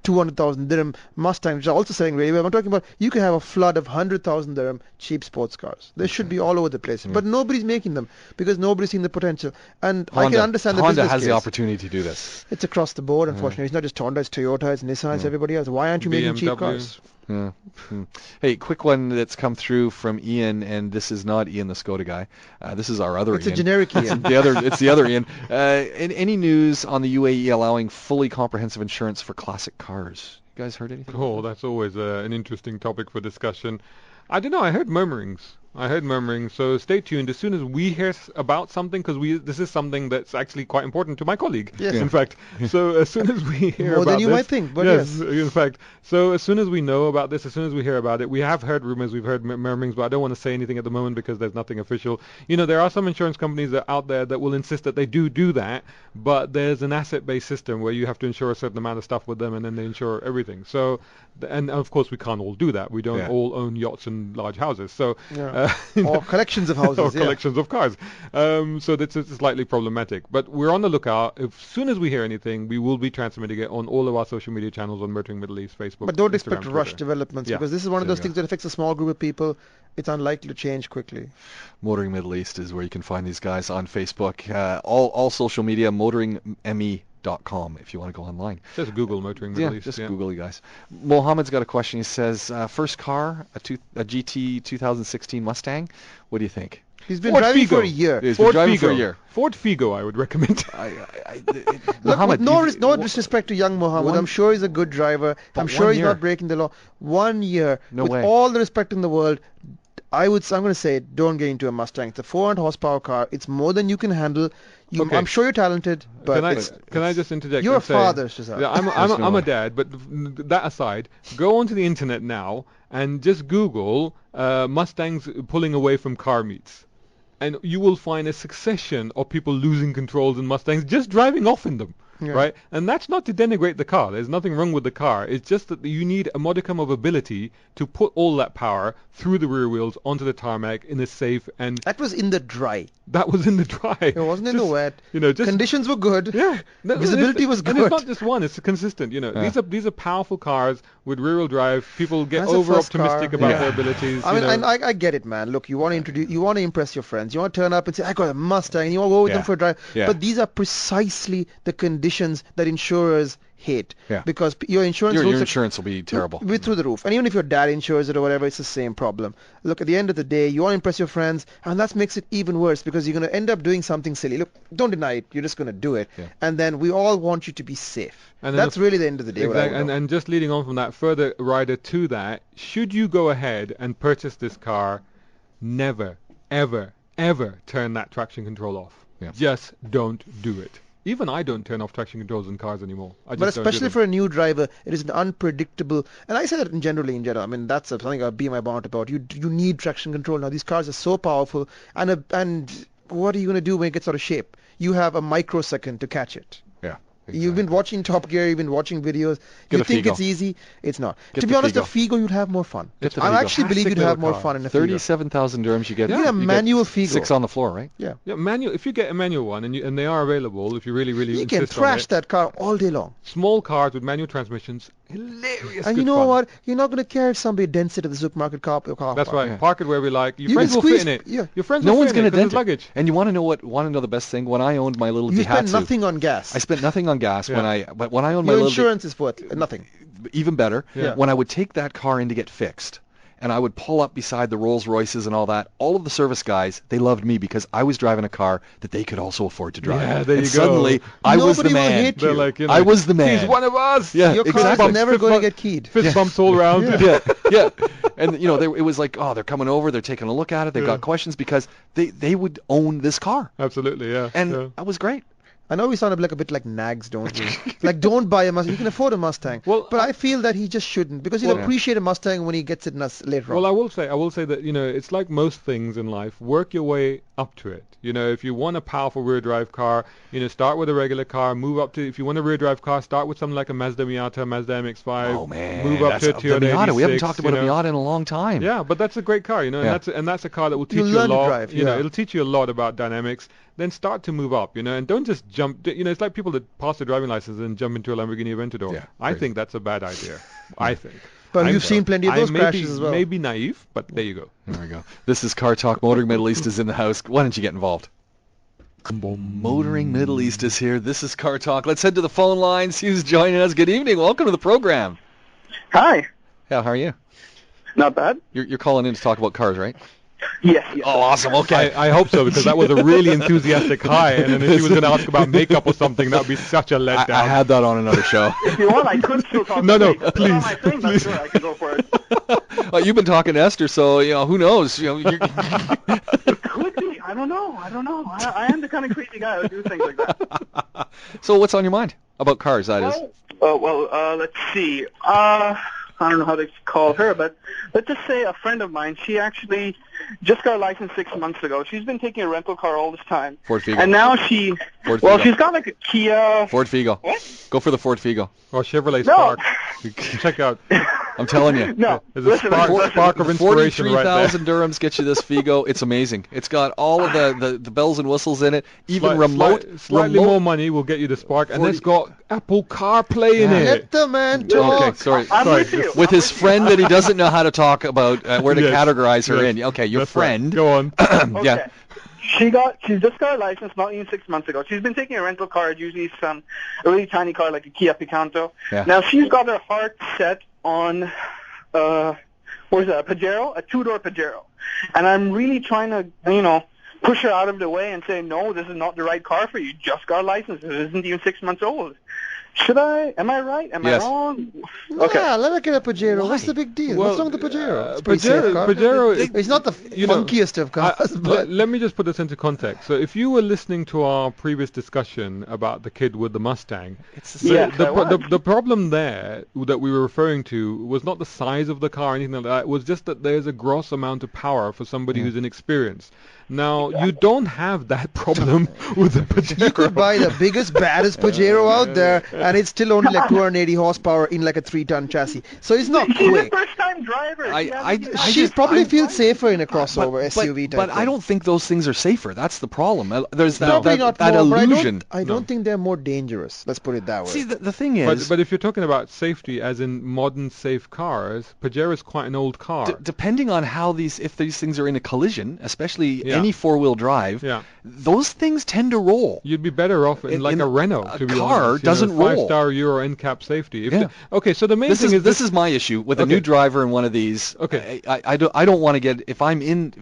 200,000 dirham Mustang, which are also selling very well. I'm talking about you can have a flood of 100,000 dirham cheap sports cars. They should be all over the place. But nobody's making them because nobody's seen the potential. And I can understand the Honda business has the case. opportunity to do this. It's across the board, unfortunately. It's not just Honda, it's Toyota, it's Nissan, it's everybody else. Why aren't you making cheap BMW. cars? Yeah. Hey, quick one that's come through from Ian, and this is not Ian the Skoda guy. This is our other It's Ian. a generic Ian. It's the other Ian. Any news on the UAE allowing fully comprehensive insurance for classic cars? You guys heard anything? Oh, that's always an interesting topic for discussion. I don't know. I heard murmurings. I heard murmuring. So stay tuned. As soon as we hear about something, because this is something that's actually quite important to my colleague. Yes. In fact, so as soon as we hear More about than you this, might think, but yes. in fact. So as soon as we know about this, as soon as we hear about it, we have heard rumors, we've heard murmurings, but I don't want to say anything at the moment because there's nothing official. There are some insurance companies that out there that will insist that they do that, but there's an asset-based system where you have to insure a certain amount of stuff with them, and then they insure everything. So, and of course we can't all do that. We don't all own yachts and large houses. So, or collections of houses, or collections of cars. So that's slightly problematic. But we're on the lookout. As soon as we hear anything, we will be transmitting it on all of our social media channels on Motoring Middle East, Facebook. But don't Instagram, expect Twitter. rush developments because this is one of those things that affects a small group of people. It's unlikely to change quickly. Motoring Middle East is where you can find these guys on Facebook. All social media, motoringme.com if you want to go online. Just Google Motoring Middle East. Just Google you guys. Mohammed's got a question. He says, first car, a GT 2016 Mustang. What do you think? He's been driving for a year. He's been driving for a year. Ford Figo, I would recommend. Look, with no disrespect to young Mohammed, I'm sure he's a good driver. I'm sure he's not breaking the law. 1 year, with all the respect in the world, I'm going to say, don't get into a Mustang. It's a 400 horsepower car. It's more than you can handle. I'm sure you're talented, but can I just interject? You're a father, Shazad. Yeah, I'm a dad, but that aside, go onto the internet now and just Google Mustangs pulling away from car meets. And you will find a succession of people losing controls in Mustangs just driving off in them. Yeah. Right? And that's not to denigrate the car. There's nothing wrong with the car. It's just that you need a modicum of ability to put all that power through the rear wheels onto the tarmac in a safe and... That was in the dry. That was in the dry. It wasn't in the wet. Conditions were good. Yeah. Visibility was good. And it's not just one. It's consistent. These are powerful cars with rear-wheel drive. People get over-optimistic about their abilities. I get it, man. Look, you want to impress your friends. You want to turn up and say, I got a Mustang, and you want to go with them for a drive. Yeah. But these are precisely the conditions that insurers hate. Yeah. Because your insurance will be terrible. Be through the roof. And even if your dad insures it or whatever, it's the same problem. Look, at the end of the day, you want to impress your friends, and that makes it even worse because you're going to end up doing something silly. Look, don't deny it. You're just going to do it. Yeah. And then we all want you to be safe. And that's really the end of the day. Exactly. And just leading on from that, further rider to that, should you go ahead and purchase this car, never, ever, ever turn that traction control off. Yeah. Just don't do it. Even I don't turn off traction controls in cars anymore. But especially for a new driver, it is an unpredictable. And I say that in general. I mean, that's something I'll be my bonnet about. You need traction control now. These cars are so powerful, and what are you going to do when it gets out of shape? You have a microsecond to catch it. Yeah. Exactly. You've been watching Top Gear, you've been watching videos. You think it's easy? It's not. To be honest, a Figo, you'd have more fun. I actually believe you'd have more fun in a Figo. 37,000 dirhams, you get a manual Figo. 6 on the floor, right? Yeah. Yeah, manual. If you get a manual one, and they are available, if you really you can trash that car all day long. Small cars with manual transmissions, hilarious. And you know what? You're not going to care if somebody dents it at the supermarket car. That's right. Yeah. Park it where we like. Your friends will fit in it. Yeah. Your friends no will one's fit in it going to dent it. Luggage. And you want to know the best thing? When I owned my little Daihatsu, you spent nothing on gas. I spent nothing on gas when I owned my little. Your insurance is worth nothing. Even better. Yeah. When I would take that car in to get fixed, and I would pull up beside the Rolls Royces and all that, all of the service guys, they loved me because I was driving a car that they could also afford to drive. Yeah, there you go. Suddenly, I was the man. They're like, I was the man. He's one of us. Yeah, your car's never going to get keyed. Fist bumps all around. Yeah. And it was like, they're coming over, they're taking a look at it, they've got questions because they would own this car. Absolutely, yeah. And that was great. I know we sound a bit like nags, don't we? Like, don't buy a Mustang. You can afford a Mustang. But I feel that he just shouldn't because he'll appreciate a Mustang when he gets it later on. Well, I will say that, it's like most things in life. Work your way up to it. If you want a powerful rear drive car, start with a regular car, move up to, if you want a rear drive car, start with something like a Mazda Miata, Mazda MX-5. Oh, man. Move up to a Toyota Miata. 86, We haven't talked about a Miata in a long time. Yeah, but that's a great car, and that's a car that will teach you a lot. To drive, it'll teach you a lot about dynamics. Then start to move up, and don't just jump. It's like people that pass their driving license and jump into a Lamborghini Aventador. Yeah, I think that's a bad idea. I think. But you've seen plenty of those crashes as well. Maybe naive, but there you go. There we go. This is Car Talk. Motoring Middle East is in the house. Why don't you get involved? Motoring Middle East is here. This is Car Talk. Let's head to the phone lines. See who's joining us. Good evening. Welcome to the program. Hi. Yeah, how are you? Not bad. You're calling in to talk about cars, right? Yes. Oh, awesome. Okay. I hope so, because that was a really enthusiastic hi, and then if she was going to ask about makeup or something, that would be such a letdown. I had that on another show. If you want, I could still talk. No, to you. please, That's not my thing, but sure, I can go for it. You've been talking to Esther, so who knows? It could be. I don't know. I am the kind of crazy guy who do things like that. So what's on your mind about cars? That is. Let's see. I don't know how to call her, but let's just say a friend of mine, she actually just got a license 6 months ago. She's been taking a rental car all this time. Ford Figo. And now Ford well, Figo. she's got like a Kia. Ford Figo. What? Go for the Ford Figo. Or Chevrolet No. Spark. Check out. I'm telling you. No. There's a Listen. spark of inspiration right there. 43,000 dirhams gets you this Figo. It's amazing. It's got all of the bells and whistles in it. Even Slightly more money will get you the Spark, and it's got Apple CarPlay in it. Let the man talk. Okay, sorry. I'm with you. With his friend that he doesn't know how to talk about where to Yes, categorize her yes. in. Okay, your That's right. friend. Go on. Okay. Yeah. She's just got a license not even 6 months ago. She's been taking a rental car, usually a really tiny car like a Kia Picanto. Yeah. Now she's got her heart set on a Pajero, a two-door Pajero. And I'm really trying to, push her out of the way and say, no, this is not the right car for you. You just got a license. It isn't even 6 months old. Should I? Am I right? Am Yes. I wrong? Yeah, let her get a Pajero. What's Why? the big deal? Well, What's wrong with the Pajero? It's a pretty safe car. Pajero, It's not the funkiest of cars, but let me just put this into context. So if you were listening to our previous discussion about the kid with the Mustang, Yes, I was. the problem there that we were referring to was not the size of the car or anything like that. It was just that there's a gross amount of power for somebody who's inexperienced. Now, you don't have that problem with the Pajero. you could buy the biggest, baddest Pajero out there, and it's still only like 280 horsepower in like a 3-ton chassis. So it's not She's a quick. first-time driver. She probably feels safer in a crossover SUV type But I thing. don't think those things are safer. That's the problem. There's Probably that not that more, but illusion. I don't think they're more dangerous. Let's put it that way. See, the thing is, But if you're talking about safety, as in modern safe cars, Pajero is quite an old car. depending on how if these things are in a collision, especially Yeah. any four-wheel drive, Yeah. those things tend to roll. You'd be better off in like in a Renault, a to be car honest. doesn't roll. 5-star Euro NCAP safety. Yeah. Okay, so the main This thing is this is my issue with a new Okay. driver in one of these. Okay. I don't want to get, if I'm in,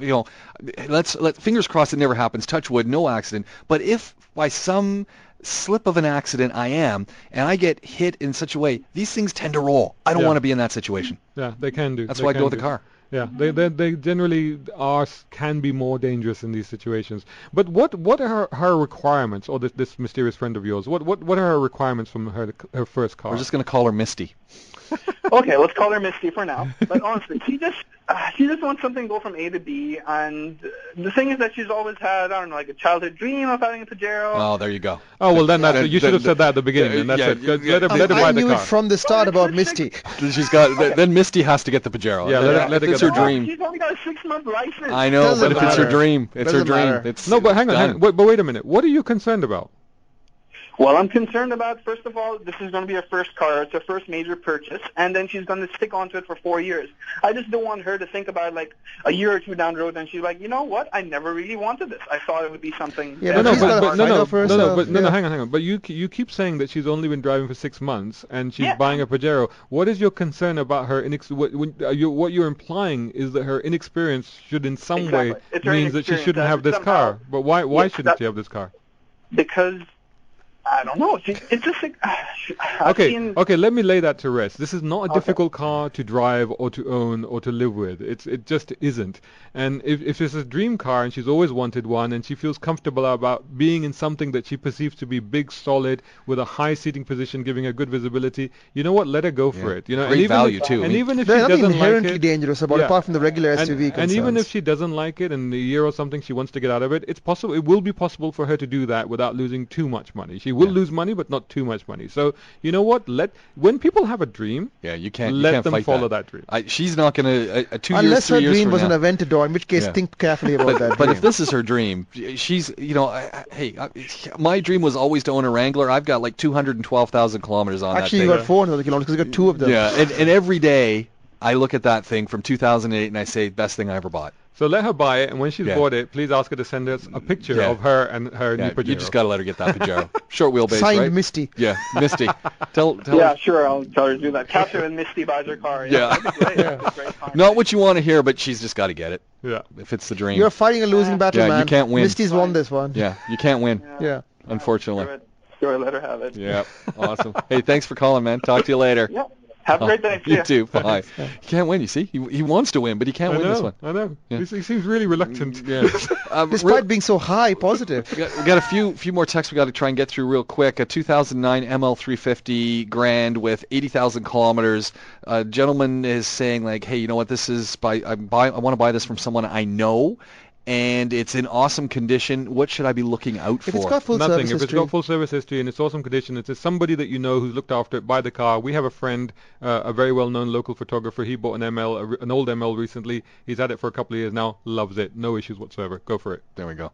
let's fingers crossed it never happens, touch wood, no accident. But if by some slip of an accident I am, and I get hit in such a way, these things tend to roll. I don't Yeah. want to be in that situation. Yeah, they can do. That's They why I can go with the do. car. Yeah, they generally can be more dangerous in these situations. But what are her requirements, or this mysterious friend of yours? What are her requirements from her first car? We're just going to call her Misty. Okay, let's call her Misty for now. But honestly, she just wants something to go from A to B. And the thing is that she's always had, I don't know, like a childhood dream of having a Pajero. Oh, there you go. Oh well, then you should have said that at the beginning. And that's yeah, it. Let yeah, her I buy the knew car. it from the start about Misty. She's got. Then Misty has to get the Pajero. Yeah, let her it's get her the car. dream. She's only got a 6-month license. I know, Doesn't but if it's her matter. dream, it's her Doesn't dream. matter. It's No, but hang done. on. But wait a minute. What are you concerned about? Well, I'm concerned about, first of all, this is going to be her first car. It's her first major purchase, and then she's going to stick onto it for 4 years. I just don't want her to think about it like a year or two down the road, and she's like, you know what? I never really wanted this. I thought it would be something. Yeah, but she's gotta find out for herself, yeah. hang on. But you keep saying that she's only been driving for 6 months and she's Yeah. buying a Pajero. What is your concern about her? What you're implying is that her inexperience should, in some Exactly. way, It's her means that she inexperience shouldn't that have this somehow- car. But why Yeah, shouldn't that- she have this car? Because I don't know. It's just like I've seen. Okay, let me lay that to rest. This is not a Okay. difficult car to drive or to own or to live with. It just isn't. And if it's a dream car and she's always wanted one and she feels comfortable about being in something that she perceives to be big, solid, with a high seating position, giving her good visibility, you know what? Let her go for Yeah. it. You know, Great and even value, if, too. And even if There's she nothing doesn't like inherently it, dangerous about it, Yeah. apart from the regular SUV and even if concerns. she doesn't like it, in a year or something she wants to get out of it, it's possible. It will be possible for her to do that without losing too much money. She will lose money, but not too much money. So you know what? When people have a dream, Yeah, you can't. let you can't them fight follow that dream. She's not going to. 2 years, Unless 3 her years dream from was now. an Aventador, in which case Yeah. think carefully about that But dream. if this is her dream, she's, my dream was always to own a Wrangler. I've got like 212,000 kilometers on Actually, that you thing. got 400 kilometers because you got two of them. Yeah, and every day I look at that thing from 2008 and I say, best thing I ever bought. So let her buy it, and when she's Yeah. bought it, please ask her to send us a picture Yeah. of her and her Yeah, new Pajero. you just got to let her get that Pajero. Short wheelbase, Signed right? Misty. Yeah, Misty. Tell Yeah, her. sure. I'll tell her to do that. Capture and Misty buys her car. Yeah. That'd be great. That'd be great. Not what you want to hear, but she's just got to get it. Yeah. if it's the dream. You're fighting a losing battle, Yeah, man. you can't win. Misty's won this one. Yeah, you can't win, Yeah. unfortunately. Sure, let her have it. Yeah, awesome. Hey, thanks for calling, man. Talk to you later. Yeah. Have a great day. See You ya. too. Bye. He can't win. You see, he wants to win, but he can't I win know. this one. I know. Yeah. He seems really reluctant. Yeah. Despite being so high positive. We got a few more texts we got to try and get through real quick. A 2009 ML350 Grand with 80,000 kilometers. A gentleman is saying like, hey, you know what? This is I want to buy this from someone I know, and it's in awesome condition. What should I be looking out for? If it's got full Nothing. service If it's history. got full service history and it's awesome condition, it's somebody that you know who's looked after it, buy the car. We have a friend, a very well-known local photographer. He bought an an old ML recently. He's had it for a couple of years now. Loves it. No issues whatsoever. Go for it. There we go.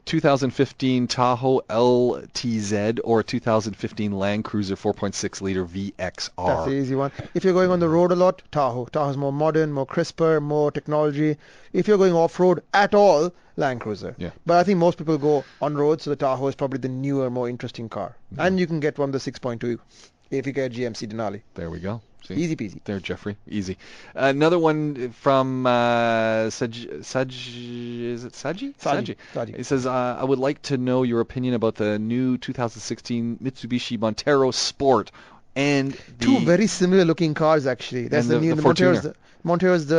2015 Tahoe LTZ or 2015 Land Cruiser 4.6 liter That's the VXR. easy one. If you're going on the road a lot, Tahoe. Tahoe's more modern, more crisper, more technology. If you're going off-road at all, Land Cruiser. Yeah. But I think most people go on road, so the Tahoe is probably the newer, more interesting car. And you can get one the 6.2 if you get GMC Denali. There we go. See? Easy peasy. There, Jeffrey. Easy. Another one from is it Saji? Saji. He says, I would like to know your opinion about the new 2016 Mitsubishi Montero Sport and the... Two very similar looking cars, actually. That's And the new... the The Montero's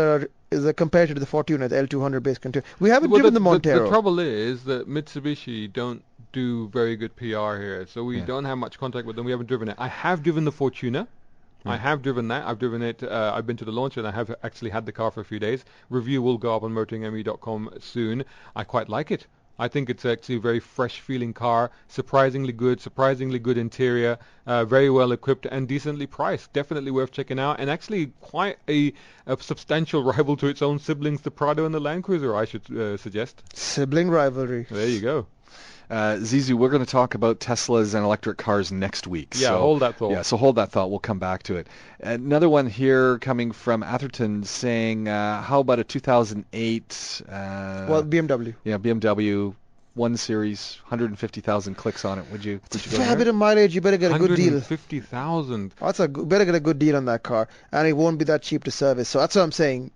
is a comparator to the Fortuner, the L200 base contour. We haven't Well, driven the Montero. The trouble is that Mitsubishi don't do very good PR here, so we don't have much contact with them. We haven't driven it. I have driven the Fortuner. I have driven that. I've driven it. I've been to the launch and I have actually had the car for a few days. Review will go up on motoringme.com soon. I quite like it. I think it's actually a very fresh feeling car, surprisingly good interior, very well equipped and decently priced. Definitely worth checking out, and actually quite a substantial rival to its own siblings, the Prado and the Land Cruiser, I should suggest. Sibling rivalry. There you go. Zizu, we're going to talk about Teslas and electric cars next week. Yeah, so, hold that thought. Yeah, so hold that thought. We'll come back to it. Another one here coming from Atherton saying, how about a 2008... Well, BMW. Yeah, BMW 1 Series, 150,000 clicks on it. Would you go Fair there? bit of mileage, you better get a good deal. 150,000. Better get a good deal on that car, and it won't be that cheap to service. So that's what I'm saying.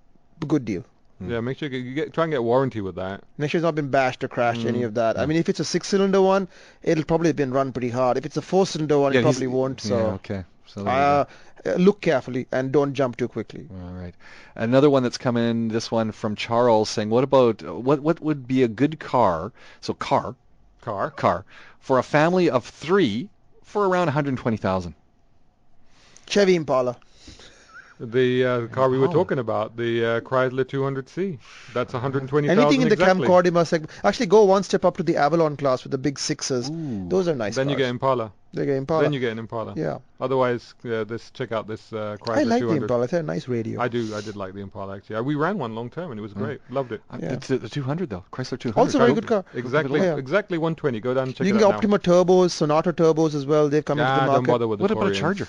Good deal. Yeah, make sure you try and get warranty with that. Make sure it's not been bashed or crashed, any of that. I mean, if it's a 6-cylinder one, it'll probably have been run pretty hard. If it's a 4-cylinder one, Yeah, it he's- probably won't. So Yeah, okay. So there you go. look carefully and don't jump too quickly. All right. Another one that's come in, this one from Charles saying, what about, what would be a good car, so car, for a family of 3 for around 120,000? Chevy Impala. The car we were talking about, the Chrysler 200C. That's 120,000 Anything in the exactly. Camcordia segment. Actually, go one step up to the Avalon class with the big 6s. Those are nice Then you cars. get Impala. They get Impala. Then you get an Impala. Yeah. Otherwise, check out this Chrysler I like 200. the Impala. It's a nice radio. I did like the Impala actually. We ran one long term and it was great. Loved it. Yeah. It's the 200 though, Chrysler 200. Also very good car. Exactly, Yeah. exactly 120. Go down and check You it can out get Optima turbos, Sonata turbos as well. They've come now. into the Don't market. bother with the What about a Taurians. Charger?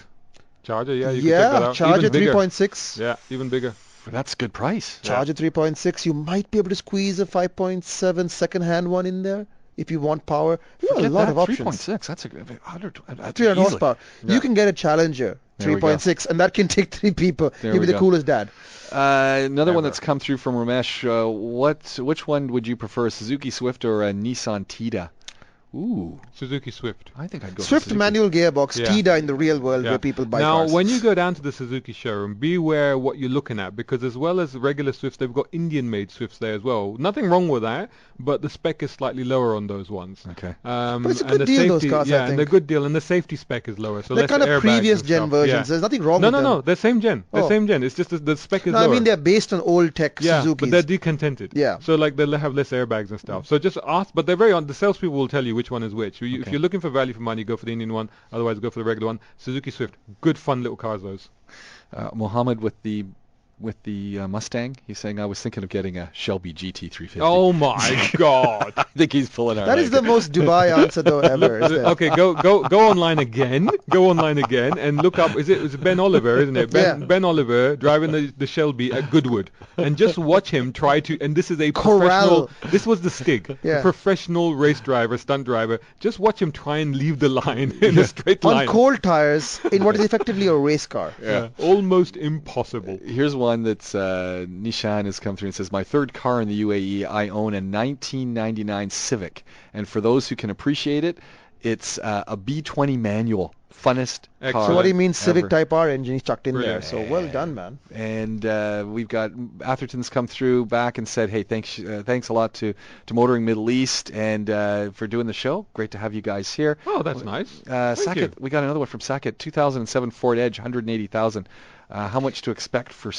Charger, yeah, you can check that Yeah, out. Charger Even bigger. 3.6. Yeah, even bigger. That's a good price. Charger 3.6. You might be able to squeeze a 5.7 second-hand one in there if you want power. You have a Forget lot that, of options. 3.6. That's a 100. 300 easily. horsepower. Yeah. You can get a Challenger There we go. 3.6, and that can take 3 people. There You'll we be the go. coolest dad. Another one Ever. that's come through from Ramesh. Which one would you prefer, a Suzuki Swift or a Nissan Tida? Ooh, Suzuki Swift. I think I'd go Swift Suzuki. manual gearbox, Yeah. Tida in the real world Yeah. where people buy Now, cars. when you go down to the Suzuki showroom, beware what you're looking at, because as well as regular Swifts, they've got Indian-made Swifts there as well. Nothing wrong with that, but the spec is slightly lower on those ones. Okay. But it's a and good the deal, those safety, cars, I yeah, and think. they're good deal, and the safety spec is lower, so They're less kind of airbags previous and gen stuff. versions. Yeah. There's nothing wrong No, with no, them. no, they're same gen. They're Oh. same gen. It's just the spec is No, lower. I mean they're based on old tech Yeah, Suzukis. but they're decontented. Yeah. So like they'll have less airbags and stuff. So just ask, but they're very on. The salespeople will tell you which one is which. If you're looking for value for money, go for the Indian one. Otherwise, go for the regular one. Suzuki Swift, good fun little cars those. Mohammed with the Mustang. He's saying, I was thinking of getting a Shelby GT350. Oh my God. I think he's pulling our That is the leg. most Dubai answer though ever. Is it? Okay, go online again. Go online again and look up. Is it Ben Oliver, isn't it? Yeah. Ben Oliver driving the Shelby at Goodwood, and just watch him try to. And this is a Corral. professional. This was the Stig, Yeah. a professional race driver, stunt driver. Just watch him try and leave the line in a straight On line. cold tires in what is effectively a race car. Yeah, almost impossible. Here's one that's Nishan has come through and says, my third car in the UAE, I own a 1999 Civic. And for those who can appreciate it, it's a B20 manual. Funnest car. Excellent. So what do you mean Civic ever. Type R engine? He's tucked in there. Brilliant. So well done, man. And we've got Atherton's come through back and said, hey, thanks a lot to Motoring Middle East and for doing the show. Great to have you guys here. Oh, that's nice. Sackett, you. we got another one from Sackett, 2007 Ford Edge, 180,000. How much to expect for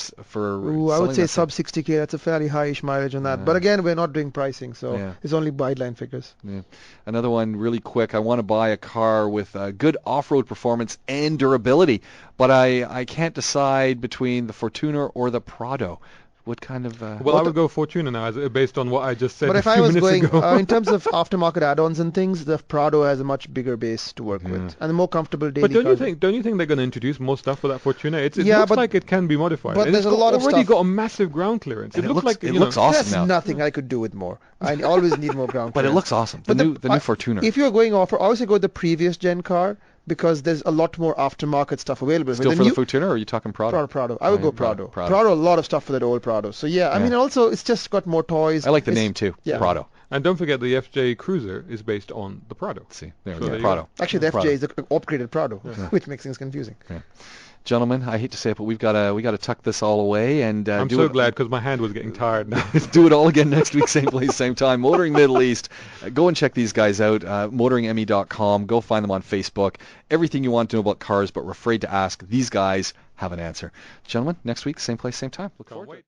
Ooh, I would selling say that sub 60k. That's a fairly high-ish mileage on that. Yeah. But again, we're not doing pricing, so Yeah. it's only guideline figures. Yeah. Another one really quick. I want to buy a car with good off-road performance and durability, but I can't decide between the Fortuner or the Prado. What kind of... Well, I would go Fortuna now, based on what I just said But a if I few was minutes going, ago. in terms of aftermarket add-ons and things, the Prado has a much bigger base to work with and a more comfortable daily But don't you car. think they're going to introduce more stuff for that Fortuna? It Yeah, looks but- like it can be modified. but And there's it's a lot of already stuff- got a massive ground clearance. And It it looks looks- like it you looks know, awesome There's now. nothing I could do with more. I always need more ground But it clearance. looks awesome. The But new I- Fortuner. If you're going off, I always go with the previous gen car because there's a lot more aftermarket stuff available. Still With for the new- Fortuner, or are you talking Prado? Prado. I would go Prado. Prado. Prado, a lot of stuff for that old Prado. So yeah, I Yeah. mean, also it's just got more toys. I like the It's- name too, yeah. Prado. and don't forget the FJ Cruiser is based on the Prado. See, there So we there go. you Prado. Actually, the Prado. FJ is an upgraded Prado, which makes things confusing. Gentlemen, I hate to say it, but we got to tuck this all away and I'm do so it. glad because my hand was getting tired now. Do it all again next week, same place, same time. Motoring Middle East. Go and check these guys out. motoringme.com. Go find them on Facebook. Everything you want to know about cars, but we're afraid to ask. These guys have an answer. Gentlemen, next week, same place, same time. Look forward to it.